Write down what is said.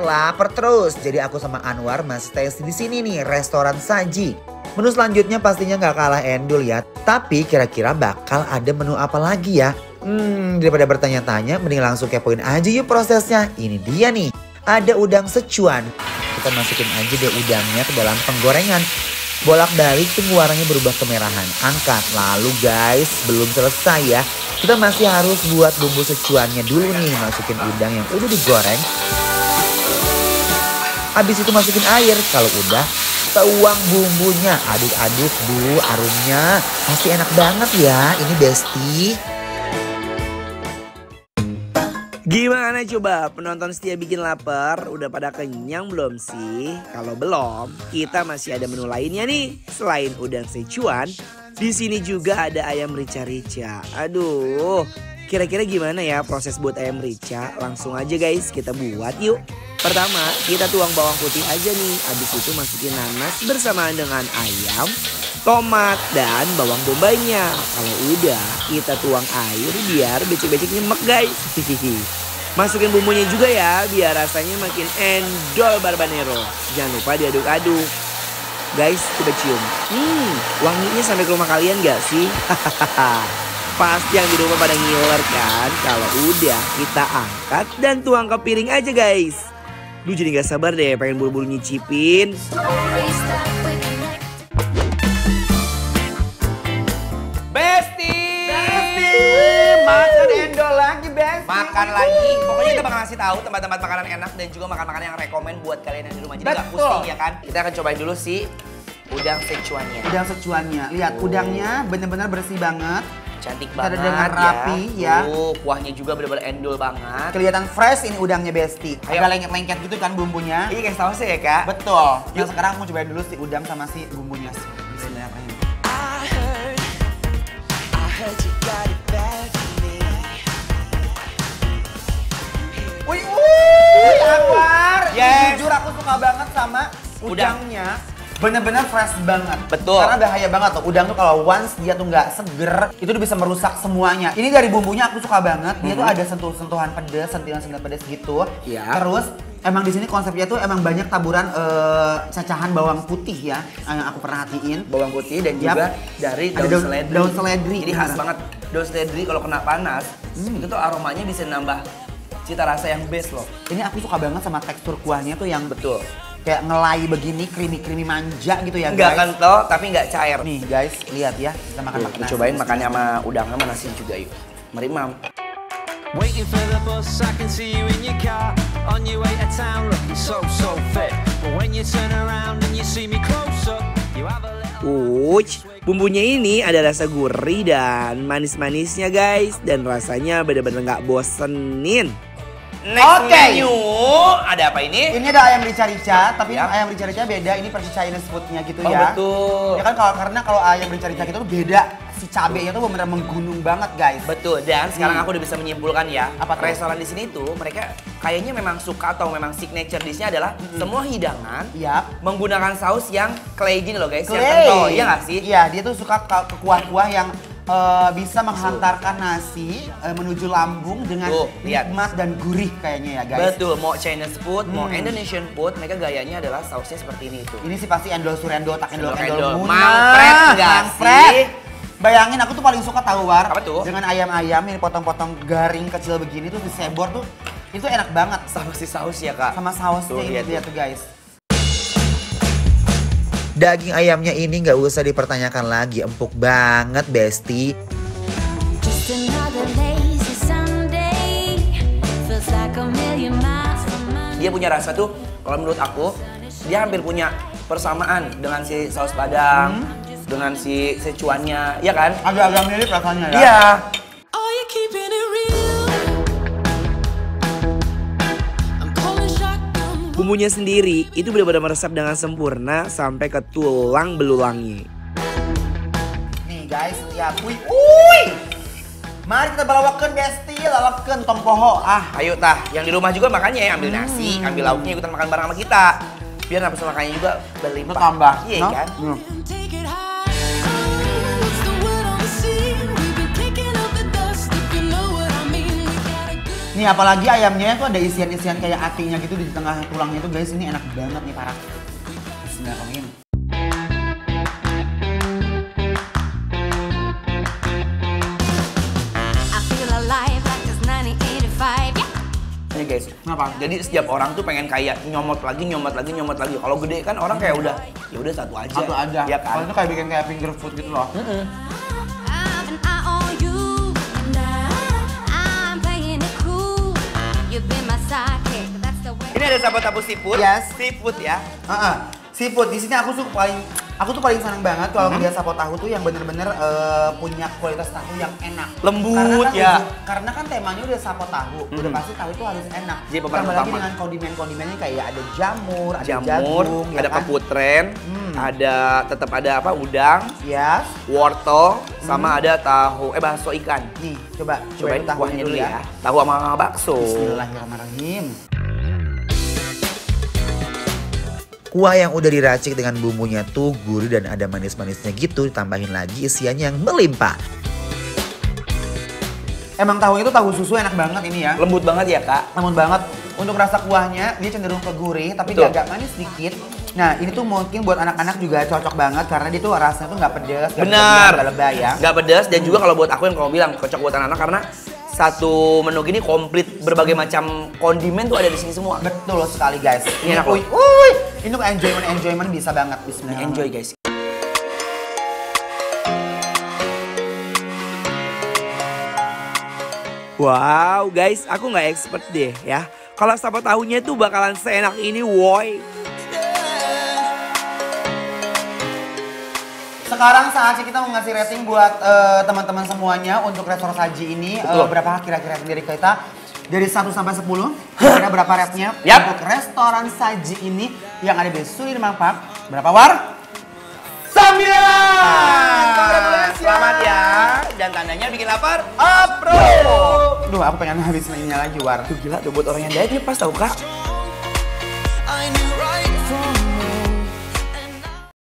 lapar terus. Jadi aku sama Anwar masih stay di sini nih, restoran Saji. Menu selanjutnya pastinya nggak kalah endul ya. Tapi kira-kira bakal ada menu apa lagi ya? Daripada bertanya-tanya, mending langsung kepoin aja yuk prosesnya. Ini dia nih, ada udang secuan. Kita masukin aja deh udangnya ke dalam penggorengan. Bolak-balik tunggu warnanya berubah kemerahan. Angkat. Lalu guys, belum selesai ya. Kita masih harus buat bumbu secuannya dulu nih. Masukin udang yang udah digoreng. Habis itu masukin air. Kalau udah, tuang bumbunya. Aduk-aduk dulu aromanya. Pasti enak banget ya. Ini Besti. Gimana coba penonton setia bikin lapar? Udah pada kenyang belum sih? Kalau belum, kita masih ada menu lainnya nih. Selain udang Sichuan, di sini juga ada ayam rica-rica. Aduh, kira-kira gimana ya proses buat ayam rica? Langsung aja guys, kita buat yuk. Pertama, kita tuang bawang putih aja nih. Habis itu masukin nanas bersamaan dengan ayam, tomat, dan bawang bombaynya. Kalau udah, kita tuang air biar becek-becek nyemek guys. Masukin bumbunya juga ya, biar rasanya makin endol barbanero. Jangan lupa diaduk-aduk. Guys, coba cium. Wanginya sampai ke rumah kalian gak sih? Pasti yang di rumah pada ngiler kan? Kalau udah, kita angkat dan tuang ke piring aja guys. Duh, jadi gak sabar deh pengen buru-buru nyicipin. Makan endol lagi Besti. Makan lagi. Pokoknya kita bakal ngasih tahu tempat-tempat makanan enak dan juga makan-makan yang rekomen buat kalian yang di rumah. Jadi gak pusing ya kan. Kita akan cobain dulu sih udang Sichuannya. Udang Sichuannya. Lihat udangnya bener-bener bersih banget. Cantik banget dengan rapi ya. Kuahnya juga bener-bener endol banget. Kelihatan fresh ini udangnya Besti. Ayo. Agak lengket-lengket gitu kan bumbunya. Iya kayak sausnya ya kak. Betul. Nah sekarang aku mau cobain dulu si udang sama si bumbunya. Bismillahirrahmanirrahim. Wih, Anwar. Yes. Jujur aku suka banget sama udangnya. Bener-bener fresh banget. Betul. Karena bahaya banget tuh. Udang tuh kalau once dia tuh nggak seger, itu tuh bisa merusak semuanya. Ini dari bumbunya aku suka banget. Dia tuh ada sentuhan pedes, sentilan-sentilan pedes gitu. Iya. Terus emang di sini konsepnya tuh emang banyak taburan cacahan bawang putih ya yang aku perhatiin. Bawang putih dan juga dari Ada daun seledri. Daun seledri. Jadi khas banget. Daun seledri kalau kena panas, itu tuh aromanya bisa nambah cita rasa yang best loh. Ini aku suka banget sama tekstur kuahnya tuh yang Betul. kayak ngelai begini, creamy manja gitu ya Nggak guys. kental tapi nggak cair. Nih guys, lihat ya. Kita makan Kita cobain makannya sama udang sama nasi juga yuk. Mari mam. Waiting for the bus, I can see you in your car on your way to town, looking so fit. But when you turn around and you see me close up, you have a little... Bumbunya ini ada rasa gurih dan manis-manisnya guys. Dan rasanya bener-bener gak bosenin. Next menu, ada apa ini? Ini ada ayam rica-rica, tapi Ya. ayam rica-rica beda. Ini versi Chinese foodnya gitu Oh ya. betul. Ya kan karena kalau ayam rica-rica gitu tuh beda. Si cabenya tuh bener-bener menggunung banget guys. Betul, dan sekarang aku udah bisa menyimpulkan ya, Apa tuh? restoran di sini tuh mereka kayaknya memang suka atau memang signature dish-nya adalah semua hidangan Yap. menggunakan saus yang clay gini loh guys, yang Clay. kental, iya nggak sih? Iya, dia tuh suka ke kuah-kuah yang bisa menghantarkan nasi menuju lambung dengan Tuh, lihat. nikmat dan gurih kayaknya ya guys. Betul, mau Chinese food, mau Indonesian food, mereka gayanya adalah sausnya seperti ini tuh. Ini sih pasti endol surendo, tak endol Endol-endol. endol Mangpret nggak sih? Bayangin aku tuh paling suka tahu War. Apa tuh? Dengan ayam-ayam ini potong-potong garing kecil begini tuh disebor tuh itu enak banget Sama si saus ya kak. sama sausnya Tuh, ini lihat lihat tuh guys. Daging ayamnya ini nggak usah dipertanyakan lagi, empuk banget Besti. Just another lazy Sunday. Feels like a million miles from my Dia punya rasa tuh, kalau menurut aku, dia hampir punya persamaan dengan si saus padang, dengan si Sichuannya, ya kan? Agak-agak mirip rasanya ya. Iya. Are you keeping it real? I'm calling shotgun. Bumbunya sendiri itu benar-benar meresap dengan sempurna sampai ke tulang belulangnya. Nih guys, lihat. Wih. Mari kita balawakan Besti, lalakan tong poho. Ayo tah, yang di rumah juga makannya ya, ambil nasi, ambil lauknya ikutan makan bareng sama kita. Biar nafsu makannya juga berlimpah. Bertambah, Iya no? kan? Take it high. Oh, what's the word on the sea? We've been kicking up the dust. If you know what I mean. We got a good Nih apalagi ayamnya tuh ada isian-isian kayak atinya gitu di tengah tulangnya itu guys. Ini enak banget nih parah. Bismillahirrahmanirrahim. I feel alive like it's 1985. Yeah. Ini guys, Kenapa? jadi setiap orang tuh pengen kayak nyomot lagi. Kalau gede kan orang kayak udah, ya udah satu aja. Satu aja. Ya kan? Kalau itu kayak bikin kayak finger food gitu loh. And I owe you. And I'm playing it cool. You've been my sidekick. That's the way. Ini ada sapo tahu seafood. Yes. Seafood ya. Seafood di sini aku tuh paling senang banget kalau ngeliat sapo tahu tuh yang bener-bener punya kualitas tahu yang enak. Lembut karena kan, ya. Karena kan temanya udah sapo tahu, udah pasti tahu itu harus enak. Jadi pemeran Tambah lagi utama. dengan kondimennya kayak ada jamur, ada Jamur, jagung, ada ya kan? keputren, tetap ada apa? Udang, Yes. wortel, sama ada tahu bakso ikan. Nih, coba Cobain tahunya kuahnya dulu ya. Tahu sama bakso. Bismillahirrahmanirrahim. Kuah yang udah diracik dengan bumbunya tuh gurih dan ada manis-manisnya gitu, ditambahin lagi isiannya yang melimpah. Emang tahu itu tahu susu enak banget ini ya. Lembut banget ya kak. Namun banget untuk rasa kuahnya dia cenderung ke gurih tapi Betul. dia agak manis sedikit. Nah ini tuh mungkin buat anak-anak juga cocok banget karena dia tuh rasanya tuh nggak pedes, Benar. nggak lebay ya. Nggak pedas dan juga kalau buat aku yang kamu bilang cocok buat anak-anak karena satu menu gini komplit berbagai macam kondimen tuh ada di sini semua. Betul sekali guys. Ini enak loh. Ini tuh enjoyment bisa banget. Bismillah. Enjoy guys. Wow guys, aku nggak expert deh ya. Kalau sapo tahunya tuh bakalan seenak ini, woi. Sekarang saatnya kita mau ngasih rating buat teman-teman semuanya untuk restoran saji ini. Berapa kira-kira dari kita? Dari 1 sampai 10, kira-kira berapa rapnya Yap. untuk restoran saji ini yang ada di Sudirman Park? Berapa war? 9! Congratulations! Selamat ya. Dan tandanya bikin lapar. Approve! Duh, aku pengen habisin ininya lagi, War. Tuh gila tuh buat orang yang diet ini pas tau kak. I knew right from